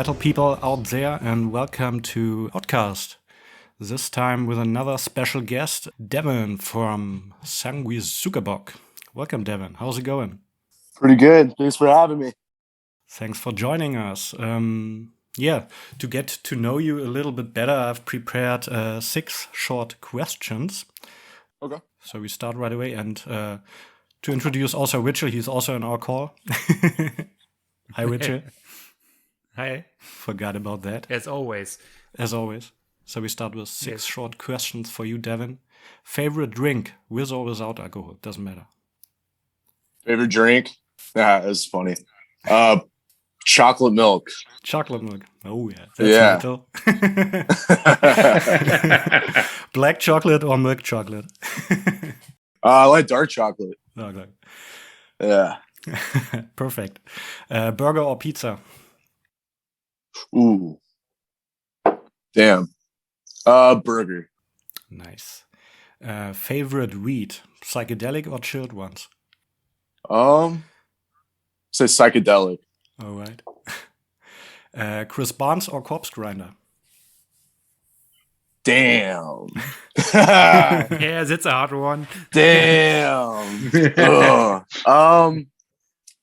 metal people out there, and welcome to podcast. This time with another special guest, Devin from Sanguisugabogg. Welcome, Devin. How's it going? Pretty good. Thanks for having me. Thanks for joining us. To get to know you a little bit better, I've prepared 6 short questions. Okay. So we start right away. And to introduce also Richard, he's also on our call. Hi, Richard. Hi. Forgot about that. As always. So we start with 6 short questions for you, Devin. Favorite drink, with or without alcohol? Doesn't matter. Favorite drink? That's funny. Chocolate milk. Chocolate milk. Oh, yeah. That's metal. Black chocolate or milk chocolate? I like dark chocolate. Okay. Yeah. Perfect. Burger or pizza? Ooh. Damn. Burger. Nice. Favorite weed, psychedelic or chilled ones? Say psychedelic. All right. Chris Barnes or Corpse Grinder? Damn. Yeah, that's a hard one. Damn.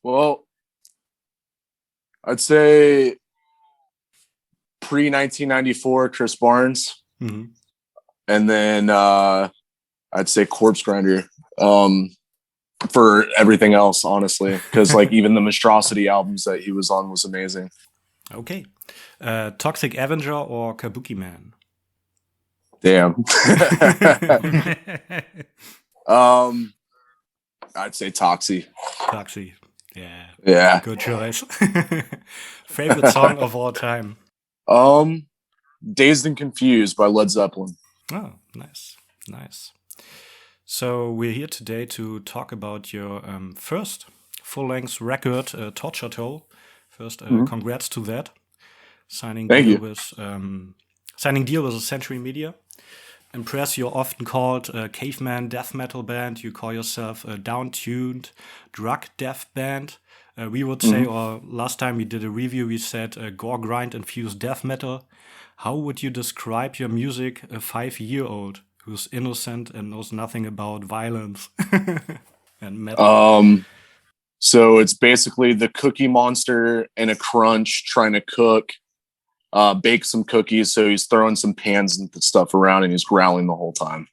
Well, I'd say pre-1994 Chris Barnes. Mm-hmm. And then I'd say Corpse Grinder for everything else, honestly, because like even the Monstrosity albums that he was on was amazing. Okay. Toxic Avenger or Kabuki Man? Damn. I'd say Toxie. Toxie. Yeah. Yeah. Good choice. Favorite song of all time? Dazed and Confused by Led Zeppelin. Oh, nice. So we're here today to talk about your first full-length record, Torture Toll. First, congrats to that. Signing deal with Century Media. Impress, you're often called a caveman death metal band. You call yourself a down-tuned drug death band. We would say, or last time we did a review, we said gore grind infused death metal. How would you describe your music, a 5-year-old who's innocent and knows nothing about violence and metal? So it's basically the cookiemonster in a crunch trying to bake some cookies. So he's throwing some pans and stuff around and he's growling the whole time.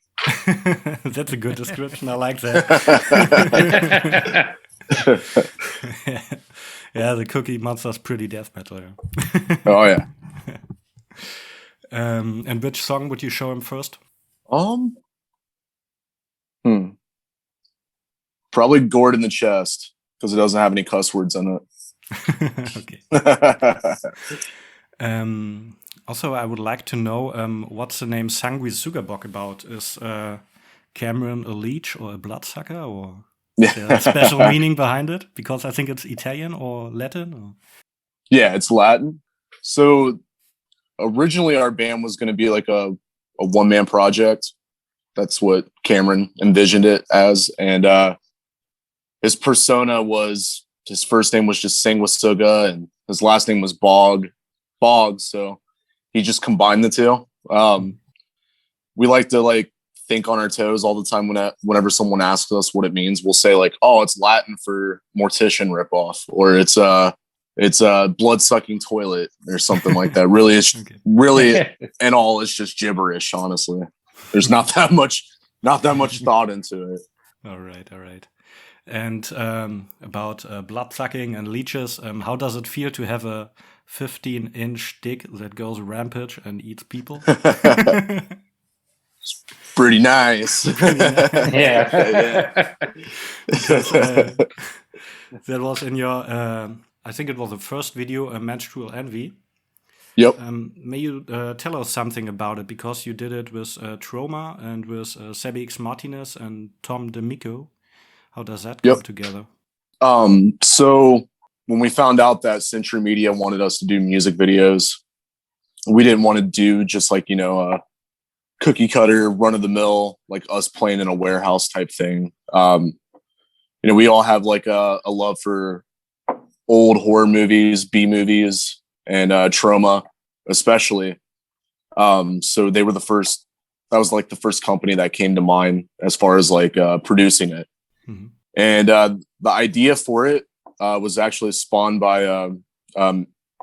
That's a good description. I like that. Yeah, the Cookie Monster's pretty death metal. Yeah. Oh yeah. And which song would you show him first? Probably Gored in the Chest because it doesn't have any cuss words in it. Okay. Also, I would like to know what's the name Sanguisugabogg about? Is Cameron a leech or a bloodsucker, or is there a special meaning behind it? Because I think it's Italian or Latin. Or? Yeah, it's Latin. So originally our band was going to be like a one-man project. That's what Cameron envisioned it as. And his persona was, his first name was just Sanguisuga and his last name was Boggs. So he just combined the two. We like to think on our toes all the time whenever someone asks us what it means. We'll say like, oh, it's Latin for mortician ripoff, or it's a blood-sucking toilet or something like that. Really, it's really and all it's just gibberish, honestly. There's not that much thought into it. All right. And about blood-sucking and leeches, how does it feel to have a 15-inch dick that goes rampage and eats people? Pretty nice. Yeah. Because, that was in your, I think it was the first video, Menstrual Envy. Yep. May you tell us something about it, because you did it with Trauma and with Sebi X Martinez and Tom D'Amico. How does that come together? So when we found out that Century Media wanted us to do music videos, we didn't want to do just like, a cookie cutter, run of the mill, like us playing in a warehouse type thing. We all have like a love for old horror movies, B movies, and Trauma, especially. So they were the first. That was like the first company that came to mind as far as like producing it. Mm-hmm. And the idea for it was actually spawned by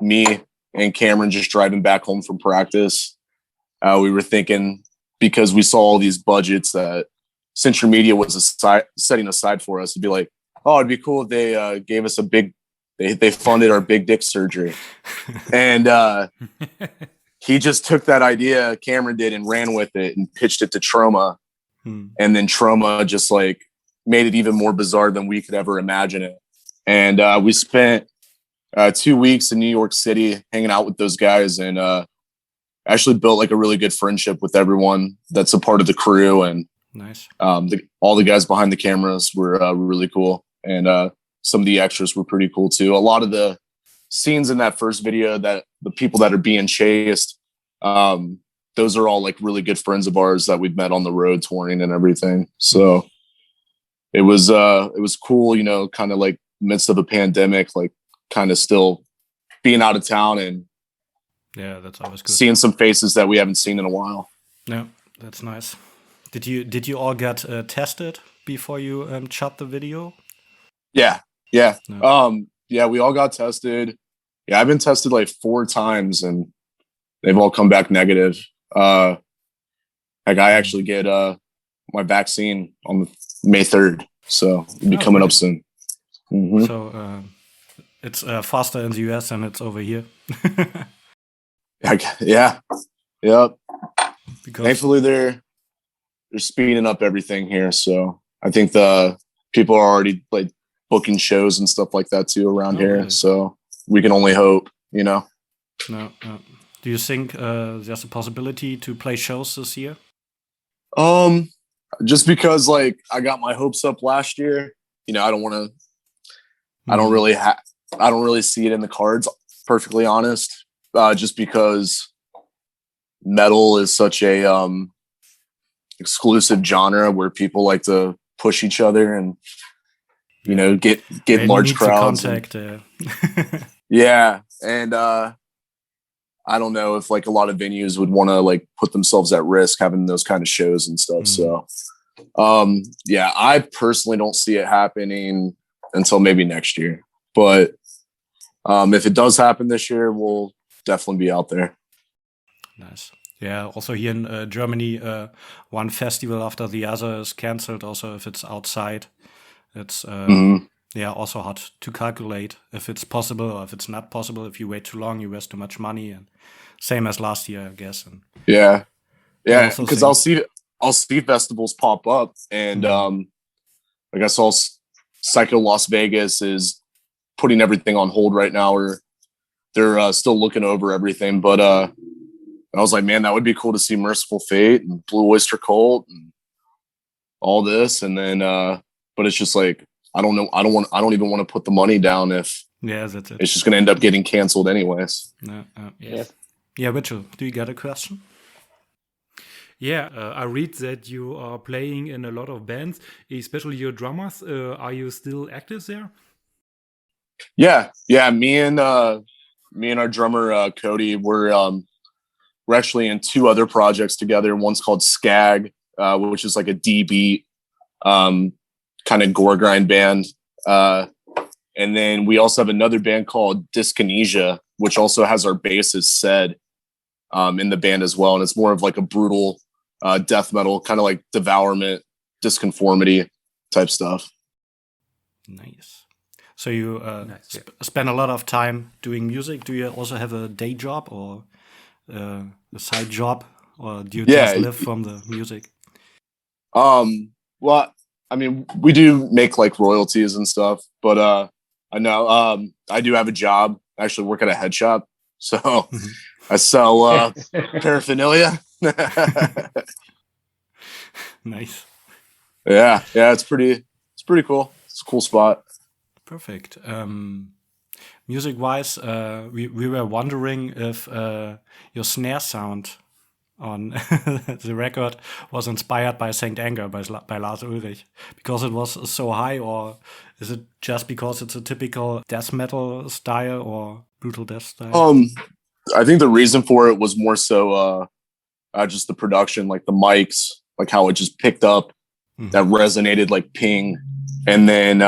me and Cameron just driving back home from practice. We were thinking, because we saw all these budgets that Century Media was setting aside for us, to be like, oh, it'd be cool if they gave us they funded our big dick surgery. And he just took that idea, Cameron did, and ran with it and pitched it to Trauma. And then Trauma just like made it even more bizarre than we could ever imagine it. And we spent 2 weeks in New York City hanging out with those guys, and actually built like a really good friendship with everyone that's a part of the crew. And nice. All the guys behind the cameras were really cool. And some of the extras were pretty cool too. A lot of the scenes in that first video, that the people that are being chased, those are all like really good friends of ours that we've met on the road touring and everything. So it was cool, you know, kind of like midst of a pandemic, like kind of still being out of town and yeah, that's always good. Seeing some faces that we haven't seen in a while. Yeah, that's nice. Did you all get tested before you shot the video? Yeah. No. Yeah, we all got tested. Yeah, I've been tested like 4 times and they've all come back negative. Like I actually get my vaccine on May 3rd, so it'll be coming up soon. Mm-hmm. So it's faster in the US than it's over here. Yeah. Yep. Because thankfully they're speeding up everything here, so I think the people are already like booking shows and stuff like that too around here. Really? So we can only hope, you know. No. Do you think there's a possibility to play shows this year? Just because like I got my hopes up last year, you know, I don't want to. I don't really see it in the cards. Perfectly honest, just because metal is such a exclusive genre where people like to push each other and, you know, get large crowds. Yeah, and I don't know if like a lot of venues would want to like put themselves at risk having those kind of shows and stuff. So, yeah, I personally don't see it happening until maybe next year. But if it does happen this year, we'll definitely be out there. Nice. Yeah, also here in Germany, one festival after the other is cancelled. Also, if it's outside, it's also hard to calculate if it's possible or if it's not possible. If you wait too long, you waste too much money. And same as last year, I guess. And yeah, because I'll see festivals pop up, and like I saw Psycho Las Vegas is putting everything on hold right now, or they're still looking over everything. But I was like, man, that would be cool to see Merciful Fate and Blue Oyster Cult and all this. And then, but it's just like, I don't know. I don't even want to put the money down if that's it. It's just going to end up getting canceled anyways. Yes. Yeah, Mitchell, do you get a question? Yeah, I read that you are playing in a lot of bands, especially your drummers. Are you still active there? Yeah. Me and our drummer Cody, we're actually in 2 other projects together. One's called Skag, which is like a D-beat kind of gore grind band. And then we also have another band called Dyskinesia, which also has our bassist Sed in the band as well. And it's more of like a brutal death metal, kind of like Devourment, Disconformity type stuff. Nice. So you spend a lot of time doing music. Do you also have a day job or a side job, or do you just live from the music? Well, I mean, we do make like royalties and stuff, but I know I do have a job. I actually work at a head shop, so I sell paraphernalia. Nice. Yeah, it's pretty cool. It's a cool spot. Perfect. Music-wise, we were wondering if your snare sound on the record was inspired by Saint Anger by Lars Ulrich, because it was so high, or is it just because it's a typical death metal style, or brutal death style? I think the reason for it was more so just the production, like the mics, like how it just picked up, that resonated like ping, and then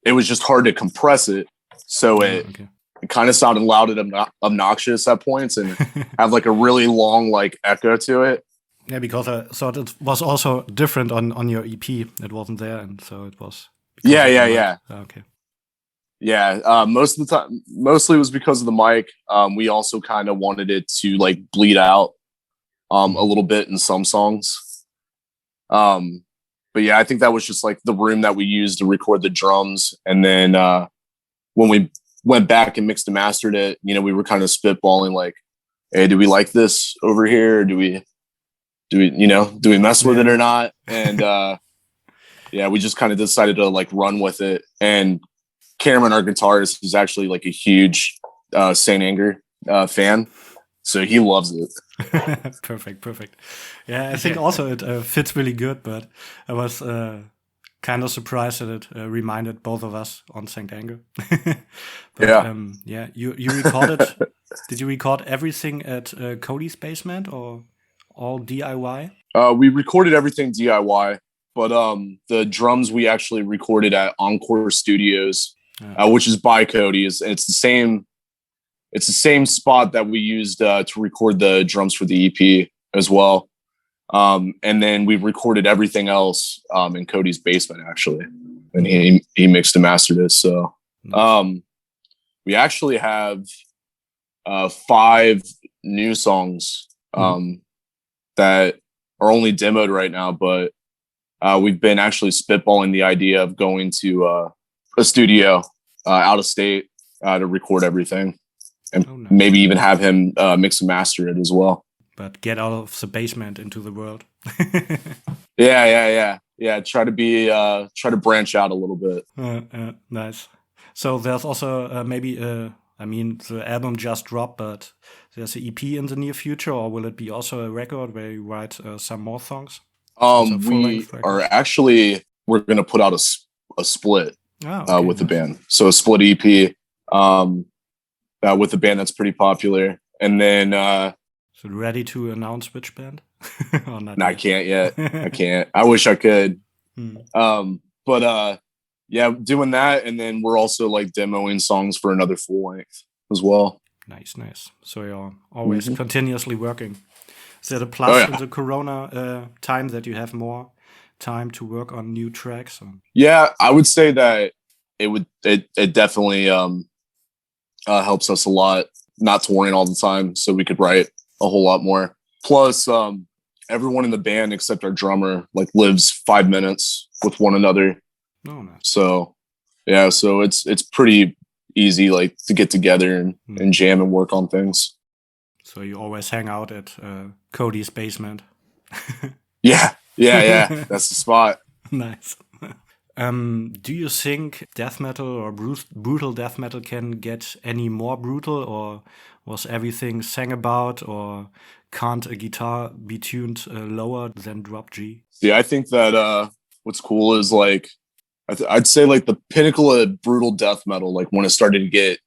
it was just hard to compress it, so it kind of sounded loud and obnoxious at points, and have like a really long like echo to it. Yeah, because I thought it was also different on your EP. It wasn't there, and so it was. Yeah. Okay. Yeah, most of the time, mostly it was because of the mic. We also kind of wanted it to like bleed out a little bit in some songs. But yeah, I think that was just like the room that we used to record the drums. And then when we went back and mixed and mastered it, you know, we were kind of spitballing like, hey, do we like this over here? Or do we mess with it or not? And yeah, we just kind of decided to like run with it. And Cameron, our guitarist, is actually like a huge Saint Anger fan, so he loves it. Perfect. Yeah, I think also it fits really good, but I was kind of surprised that it reminded both of us on Saint Anger. But, you recorded. Did you record everything at Cody's basement or all DIY? We recorded everything DIY, but the drums we actually recorded at Encore Studios. Which is by Cody's. It's the same spot that we used to record the drums for the EP as well. And then we recorded everything else in Cody's basement actually, and he mixed and mastered it. So we actually have 5 new songs that are only demoed right now, but we've been actually spitballing the idea of going to a studio out of state to record everything, and maybe even have him mix and master it as well. But get out of the basement into the world. Yeah. Try to branch out a little bit. Nice. So there's also maybe I mean, the album just dropped, but there's an EP in the near future, or will it be also a record where you write some more songs? We're going to put out a split with the band. So a split EP with the band that's pretty popular. And then... so ready to announce which band? Or not I can't yet. I can't. I wish I could. But yeah, doing that. And then we're also like demoing songs for another full length as well. Nice. So you're always continuously working. Is that a plus in the Corona time that you have more time to work on new tracks? Yeah, I would say that it definitely helps us a lot not touring all the time, so we could write a whole lot more. Plus everyone in the band except our drummer like lives 5 minutes with one another. Nice. So yeah, so it's pretty easy like to get together and jam and work on things. So you always hang out at Cody's basement. Yeah. That's the spot. Nice. Do you think death metal or brutal death metal can get any more brutal, or was everything sang about, or can't a guitar be tuned lower than drop G? Yeah, I think that what's cool is like I'd say like the pinnacle of brutal death metal, like when it started to get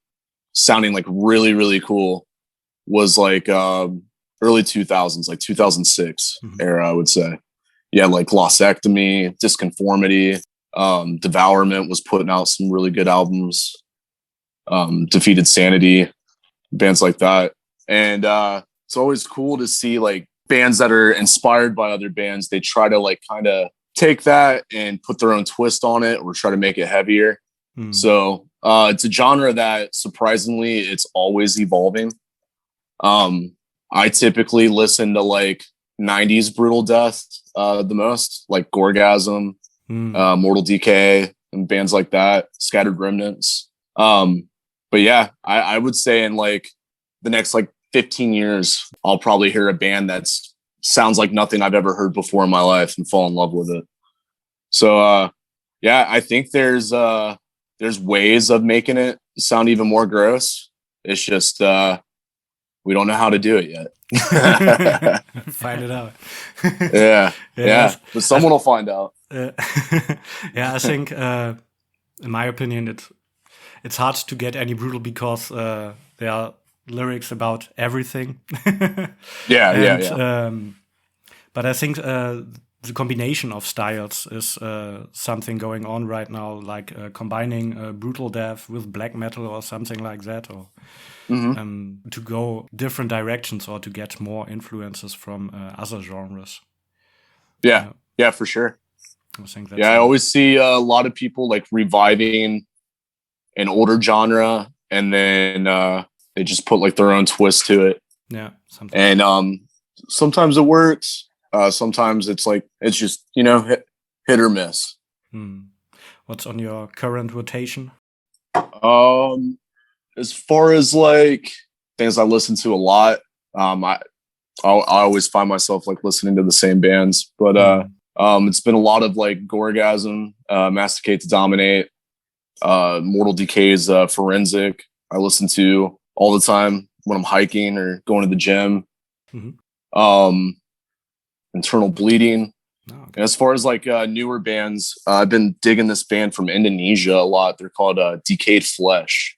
sounding like really, really cool, was like early 2000s, like 2006 era, I would say. Yeah, like Glossectomy, Disconformity, Devourment was putting out some really good albums. Defeated Sanity, bands like that. And it's always cool to see like bands that are inspired by other bands. They try to like kind of take that and put their own twist on it, or try to make it heavier. So it's a genre that surprisingly it's always evolving. I typically listen to like 90s brutal death the most, like Gorgasm, Mortal Decay, and bands like that, Scattered Remnants. But yeah, I would say in like the next like 15 years, I'll probably hear a band that sounds like nothing I've ever heard before in my life and fall in love with it. So yeah, I think there's ways of making it sound even more gross. It's just we don't know how to do it yet. Find it out. Yeah. But someone will find out. Yeah, I think, in my opinion, it's hard to get any brutal because there are lyrics about everything. Yeah. But I think the combination of styles is something going on right now, like combining brutal death with black metal or something like that, or to go different directions or to get more influences from other genres. Yeah, for sure. I think that's I always see a lot of people like reviving an older genre, and then they just put like their own twist to it. Yeah, and sometimes it works. Sometimes it's just hit or miss. What's on your current rotation? As far as like things I listen to a lot, I always find myself like listening to the same bands, but it's been a lot of like Gorgasm, Masticate to Dominate, Mortal Decay's Forensic. I listen to all the time when I'm hiking or going to the gym. Internal Bleeding. And as far as like newer bands, I've been digging this band from Indonesia a lot. They're called Decayed Flesh,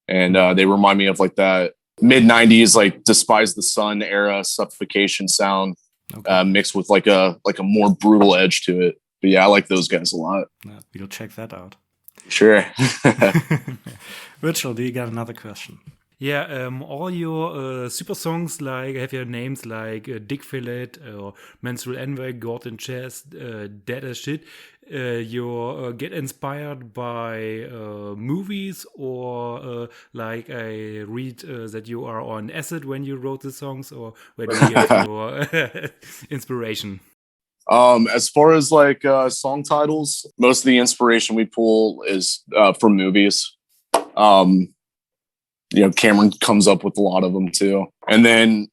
and they remind me of like that mid-90s like Despise the Sun era Suffocation sound, mixed with like a more brutal edge to it. But yeah, I like those guys a lot. We'll check that out. Sure. Rachel, do you got another question? Yeah, all your super songs like have your names like Dick Fillet or Menstrual Envy, God in Chest, Dead as Shit. You get inspired by movies, or like I read that you are on acid when you wrote the songs, or where do you get your inspiration? As far as like song titles, most of the inspiration we pull is from movies. Cameron comes up with a lot of them too. And then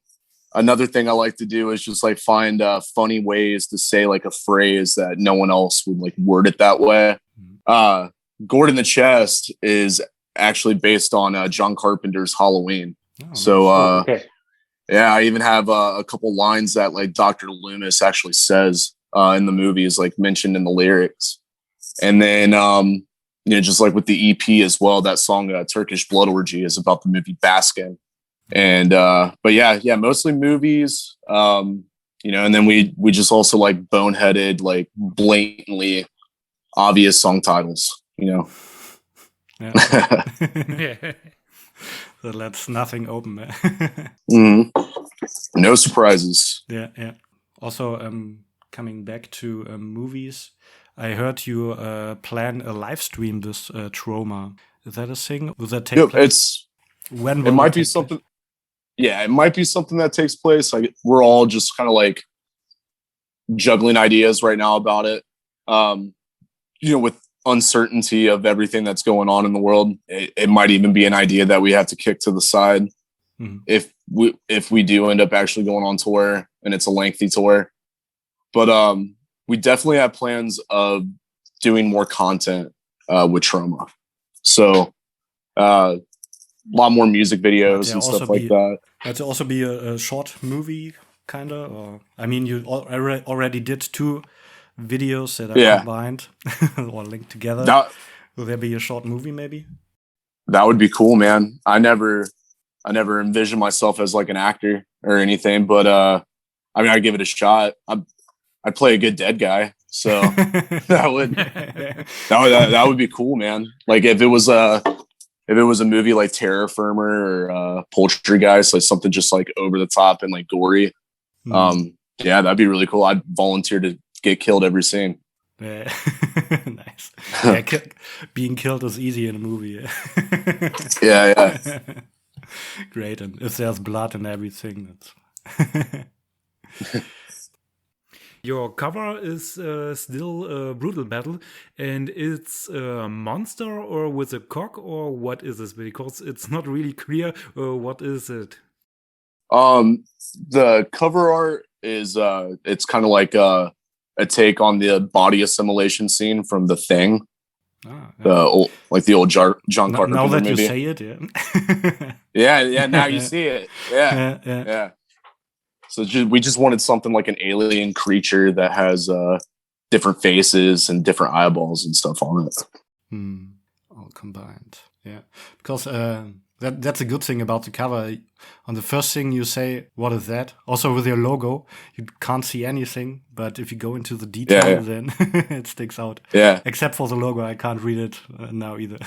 another thing I like to do is just like find funny ways to say like a phrase that no one else would like word it that way. Gourd in the Chest is actually based on John Carpenter's Halloween. I even have a couple lines that like Dr. Loomis actually says in the movies, like mentioned in the lyrics. And then just like with the EP as well, that song Turkish Blood Orgy is about the movie Baskin. And but yeah, mostly movies. And then we just also like boneheaded, like blatantly obvious song titles, Yeah. So that's nothing open. No surprises. Yeah. Also, coming back to movies, I heard you plan a live stream this Trauma. Is that a thing? Will that take place? When? It might be something. Yeah, it might be something that takes place. Like we're all just kind of like juggling ideas right now about it. With uncertainty of everything that's going on in the world, it might even be an idea that we have to kick to the side if we do end up actually going on tour, and it's a lengthy tour. But we definitely have plans of doing more content with Trauma. So a lot more music videos and stuff like that. That will also be a short movie, kind of? Or I mean, you already did 2 videos that are combined or linked together. Will there be a short movie, maybe? That would be cool, man. I never envisioned myself as like an actor or anything, but I'd give it a shot. I'd play a good dead guy, so that would be cool, man. Like if it was a movie like Terror Firmer or Poultrygeist, like something just like over the top and like gory. That'd be really cool. I'd volunteer to get killed every scene. Yeah. Nice. Yeah, being killed is easy in a movie. Yeah. Great, and if there's blood and everything, that's. Your cover is still brutal metal, and it's a monster or with a cock, or what is this? Because it's not really clear. What is it? The cover art is it's kind of like a take on the body assimilation scene from The Thing. The old John Carpenter movie. Now that you say it, yeah. Now you see it. Yeah. So we just wanted something like an alien creature that has different faces and different eyeballs and stuff on it. combined. Yeah, because that's a good thing about the cover. On the first thing you say, "What is that?" Also with your logo, you can't see anything, but if you go into the detail, then it sticks out. Yeah. Except for the logo, I can't read it now either.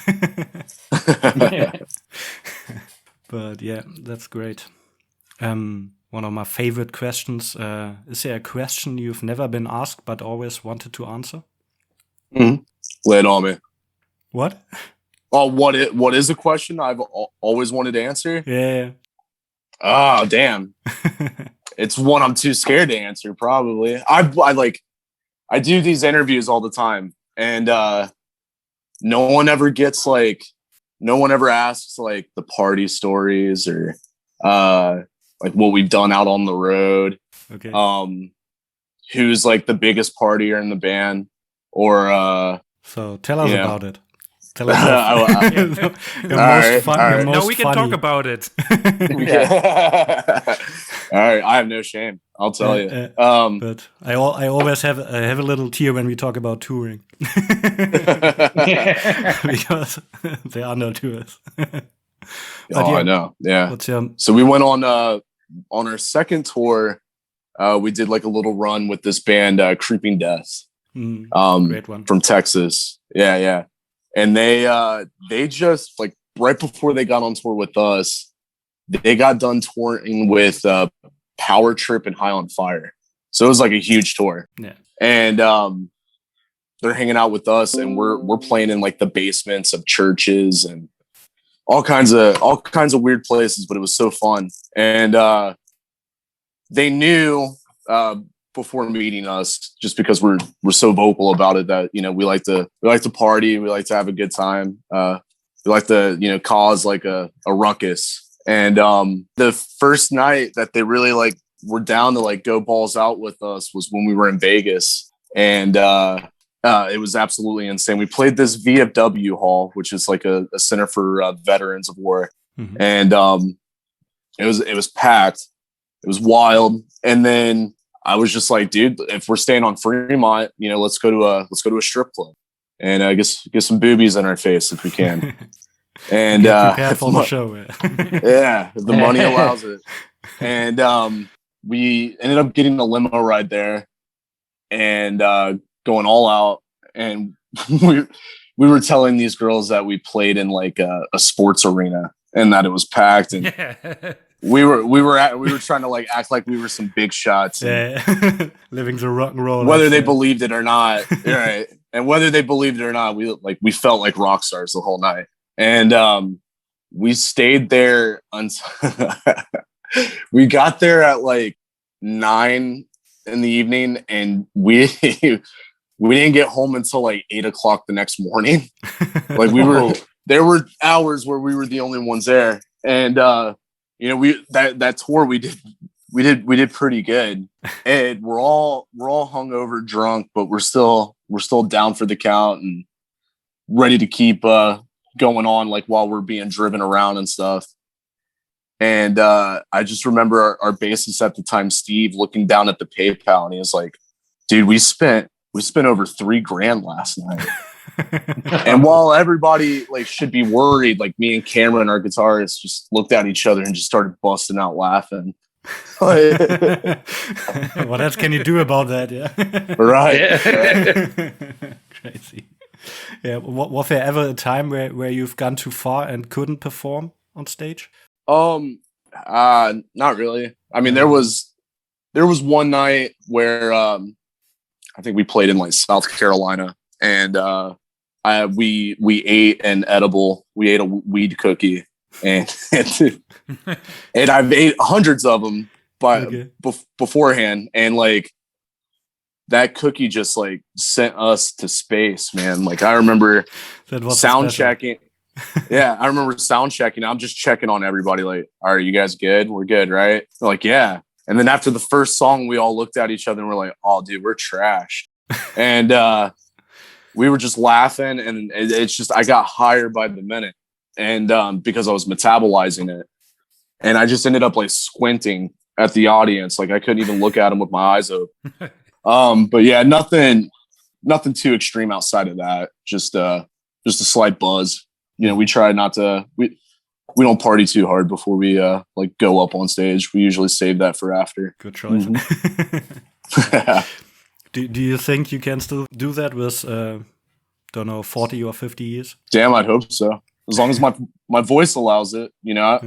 But yeah, that's great. One of my favorite questions. Is there a question you've never been asked but always wanted to answer? Mm-hmm. Lay it on me. What? Oh, what is a question I've always wanted to answer? Yeah. Oh, damn. It's one I'm too scared to answer, probably. I do these interviews all the time, and no one ever asks like the party stories or like what we've done out on the road. Okay. Who's like the biggest partier in the band, or so tell us about it. Tell us your most fun. No, we can talk about it. All right, I have no shame. I'll tell you. But I always have a little tear when we talk about touring because there are no tours. I know. Yeah. So we went on our second tour. We did like a little run with this band, Creeping Death, great one from Texas. Yeah. And they just like right before they got on tour with us, they got done touring with Power Trip and High on Fire. So it was like a huge tour. Yeah. And they're hanging out with us, and we're playing in like the basements of churches and all kinds of weird places, but it was so fun. And they knew before meeting us, just because we're so vocal about it, that we like to party, we like to have a good time, we like to cause like a ruckus. And the first night that they really like were down to like go balls out with us was when we were in Vegas, and it was absolutely insane. We played this VFW hall, which is like a center for veterans of war. Mm-hmm. And it was packed. It was wild. And then I was just like, dude, if we're staying on Fremont, let's go to a strip club and get some boobies in our face if we can. And prepared for the show. Yeah, if the money allows it. And we ended up getting a limo ride there and going all out. And we were telling these girls that we played in like a sports arena and that it was packed. And we were trying to like act like we were some big shots. Living the rock and roll. Whether they believed it or not, right? And whether they believed it or not, we felt like rock stars the whole night. And we stayed there until we got there at like 9 in the evening, and we didn't get home until like 8 o'clock the next morning. Like there were hours where we were the only ones there, and that tour we did pretty good, and we're all hungover, drunk, but we're still down for the count and ready to keep going on like while we're being driven around and stuff. And I just remember our bassist at the time, Steve, looking down at the PayPal, and he was like, dude, we spent over $3,000 last night. And while everybody like should be worried, like me and Cameron, our guitarist, just looked at each other and just started busting out laughing. What else can you do about that? Yeah. Right. Crazy. Yeah. Was there ever a time where you've gone too far and couldn't perform on stage? Not really. I mean, there was one night where I think we played in like South Carolina, and we ate an edible. We ate a weed cookie, and I've ate hundreds of them beforehand, and like that cookie just like sent us to space, man. Like I remember sound checking. Yeah, I remember sound checking. I'm just checking on everybody. Like, are you guys good? We're good, right? They're like, yeah. And then after the first song, we all looked at each other and we're like, oh, dude, we're trash. And we were just laughing, and it's just I got higher by the minute, and because I was metabolizing it, and I just ended up like squinting at the audience, like I couldn't even look at them with my eyes open. But yeah, nothing too extreme outside of that. Just a slight buzz. we try not to we don't party too hard before we like go up on stage. We usually save that for after. Good choice. Do you think you can still do that with don't know 40 or 50 years? Damn, I'd hope so. As long as my voice allows it, Yeah.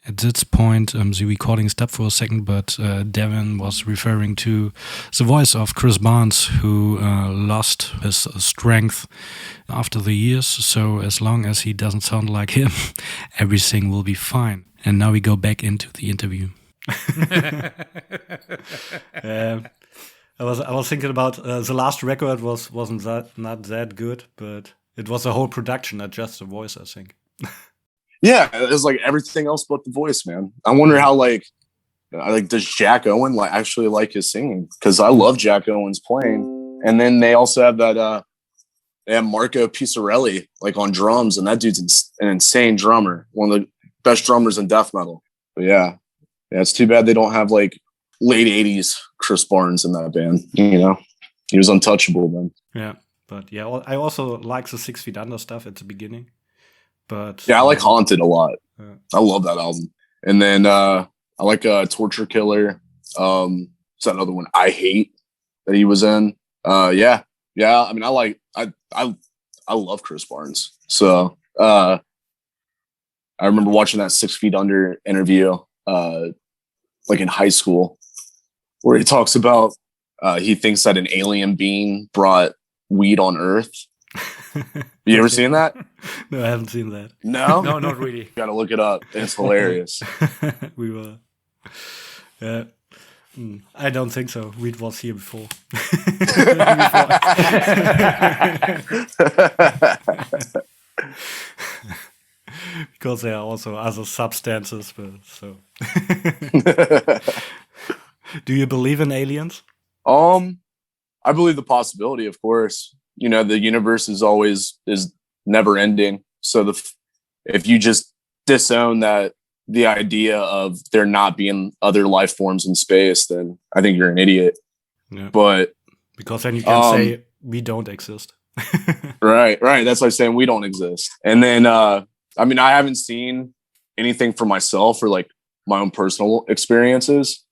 At this point, the recording stopped for a second, but Devin was referring to the voice of Chris Barnes, who lost his strength after the years. So as long as he doesn't sound like him, everything will be fine. And now we go back into the interview. I was thinking about the last record wasn't not that good, but it was a whole production, not just the voice, I think. Yeah, it was like everything else but the voice, man. I wonder how does Jack Owen actually like his singing? Because I love Jack Owen's playing. And then they also have that they have Marco Pizzarelli on drums, and that dude's an insane drummer, one of the best drummers in death metal. But yeah, it's too bad they don't have late 80s Chris Barnes in that band. He was untouchable then. Yeah, but yeah, I also like the 6 Feet Under stuff at the beginning. But yeah, I like Haunted a lot. I love that album. And then I like Torture Killer. What's that other one? I Hate that he was in. Yeah. I mean, I love Chris Barnes. So I remember watching that 6 Feet Under interview in high school, where he talks about he thinks that an alien being brought weed on Earth. You ever seen that? No, I haven't seen that. No? No, not really. You gotta look it up. It's hilarious. We will. Yeah. I don't think so. Weed was here before. Because there are also other substances. So. Do you believe in aliens? I believe the possibility, of course. The universe is never ending. So if you just disown the idea of there not being other life forms in space, then I think you're an idiot. Yeah. But because then you can say we don't exist. Right. That's like saying we don't exist. And then, I mean, I haven't seen anything for myself or my own personal experiences,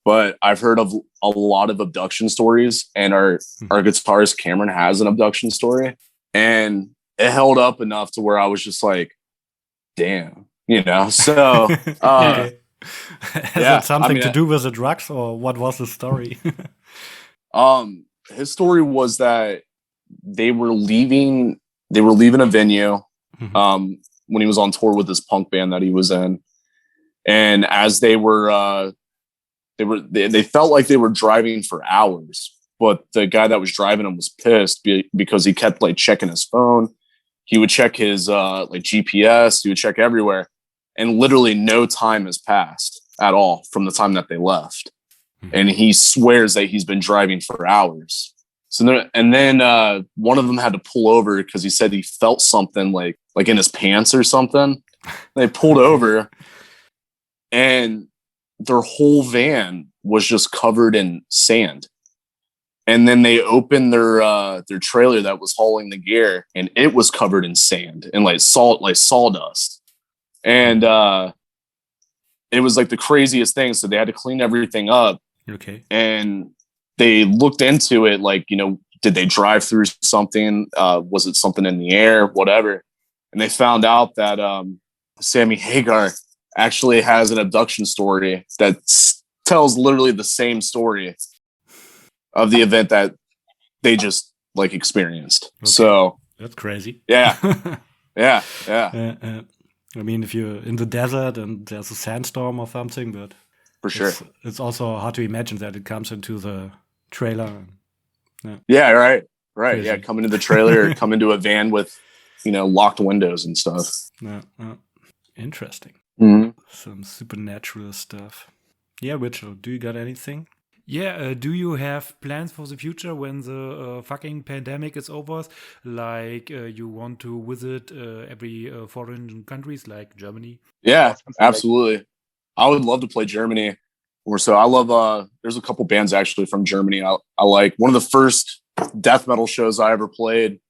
but I've heard of a lot of abduction stories, and our guitarist Cameron has an abduction story, and it held up enough to where I was just like, damn, so, Has it something to do with the drugs, or what was the story? His story was that they were leaving a venue, when he was on tour with this punk band that he was in. And as they were, they felt like they were driving for hours, but the guy that was driving them was pissed because he kept checking his phone. He would check his GPS. He would check everywhere, and literally no time has passed at all from the time that they left. And he swears that he's been driving for hours. Then one of them had to pull over because he said he felt something like in his pants or something. They pulled over, and their whole van was just covered in sand. And then they opened their trailer that was hauling the gear, and it was covered in sand and sawdust. And it was the craziest thing. So they had to clean everything up. Okay. And they looked into it, did they drive through something? Was it something in the air? Whatever. And they found out that Sammy Hagar actually has an abduction story that tells literally the same story of the event that they just experienced. Okay. So that's crazy. Yeah. Yeah. I mean, if you're in the desert and there's a sandstorm or something, but for sure, it's also hard to imagine that it comes into the trailer. Yeah. Right. Crazy. Yeah. Come into the trailer or come into a van with, locked windows and stuff. Interesting. Mm-hmm. Some supernatural stuff. Yeah, Mitchell, do you got anything? Yeah, do you have plans for the future when the fucking pandemic is over? You want to visit every foreign countries like Germany? Yeah, absolutely. I would love to play Germany. I love, there's a couple bands actually from Germany. I like one of the first death metal shows I ever played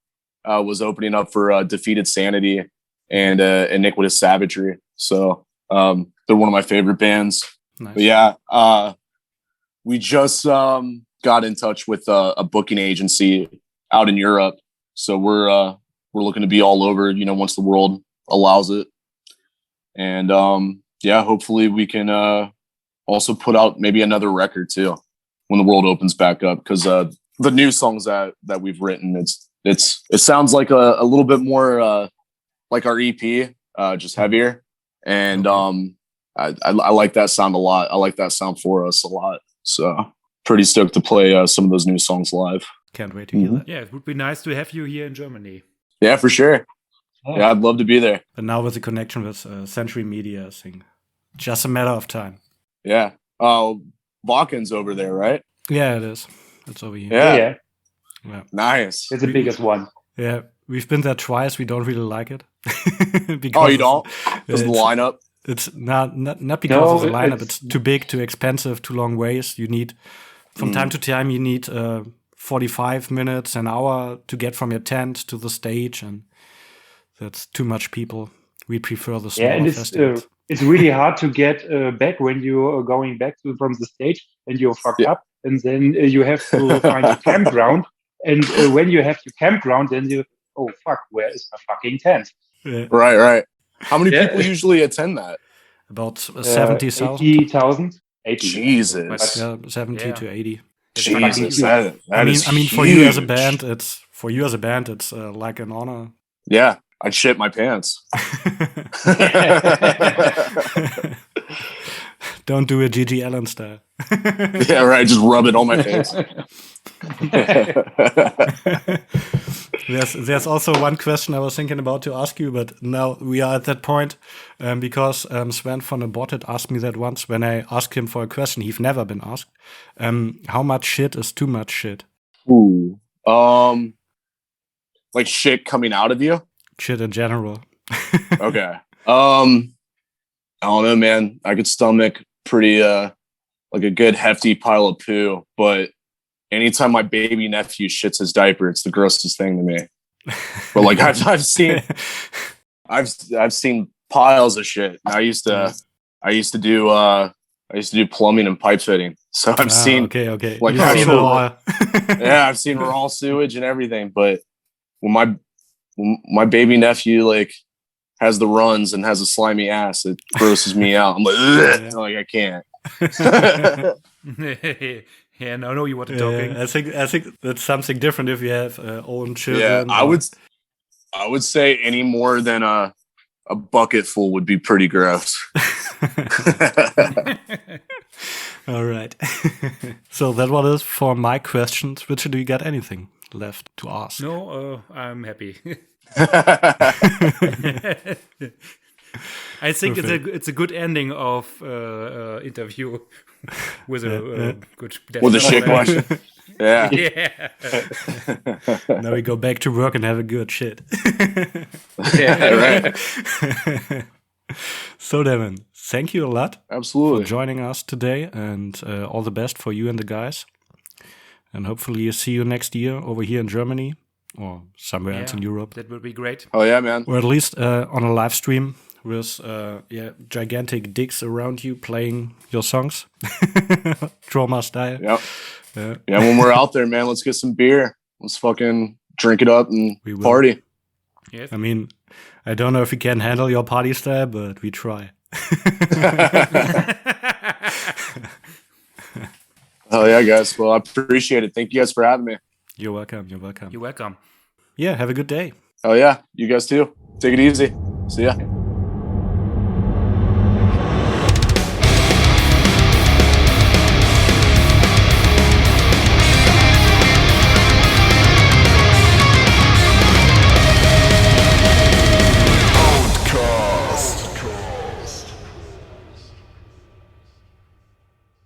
was opening up for Defeated Sanity. and Iniquitous Savagery. So they're one of my favorite bands. Nice. But yeah, we just got in touch with a booking agency out in Europe. So we're looking to be all over, once the world allows it. And yeah, hopefully we can also put out maybe another record too when the world opens back up. Because the new songs that we've written, it sounds like a little bit more like our EP, just heavier. And I like that sound a lot. I like that sound for us a lot. So pretty stoked to play some of those new songs live. Can't wait to hear that. Yeah, it would be nice to have you here in Germany. Yeah, for sure. Yeah, I'd love to be there. And now with the connection with Century Media, I think just a matter of time. Yeah. Balkan's over there, right? Yeah, it is. It's over here. Yeah. Nice. It's the biggest one. Yeah, we've been there twice. We don't really like it. Oh, you don't? Because the lineup? It's not because of the lineup. It's too big, too expensive, too long ways. You need, from time to time, you need 45 minutes, an hour to get from your tent to the stage, and that's too much people. We prefer the smaller festivals. It's really hard to get back when you are going back from the stage and you're fucked up, and then you have to find a campground. And when you have your campground, then oh fuck, where is my fucking tent? Yeah. Right. How many people usually attend that? About 70,000. 80,000. Jesus. Yeah, 70 to 80. Jesus, that I mean, is for you as a band, it's like an honor. Yeah, I'd shit my pants. Don't do a Gigi Allen style. Yeah, right. Just rub it on my face. There's also one question I was thinking about to ask you, but now we are at that point because Sven von Aborted asked me that once when I asked him for a question he've never been asked. How much shit is too much shit? Ooh. Like shit coming out of you? Shit in general. Okay. I don't know, man. I could stomach pretty like a good hefty pile of poo, but anytime my baby nephew shits his diaper, it's the grossest thing to me. But like I've seen piles of shit. I used to do plumbing and pipe fitting. So I've seen okay. Like yeah, I've seen raw sewage and everything. But when my baby nephew like has the runs and has a slimy ass, it grosses me out. I'm like, like I can't. Yeah, no, I know you what you're talking. I think that's something different if you have own children. Yeah, I would say any more than a bucket full would be pretty gross. All right. So that was it for my questions. Richard, do you got anything left to ask? No, I'm happy. I think it's a good ending of interview with a good with a shit question. Yeah. Now we go back to work and have a good shit. Yeah, right. So Devin, thank you a lot. Absolutely. For joining us today, and all the best for you and the guys. And hopefully see you next year over here in Germany or somewhere else in Europe. That would be great. Oh yeah, man. Or at least on a live stream with gigantic dicks around you playing your songs. Trauma style. Yep. Yeah, when we're out there, man, let's get some beer. Let's fucking drink it up and party. Yes. I mean, I don't know if we can handle your party style, but we try. Oh yeah, guys. Well, I appreciate it. Thank you guys for having me. You're welcome. You're welcome. You're welcome. Yeah, have a good day. Oh yeah, you guys too. Take it easy. See ya.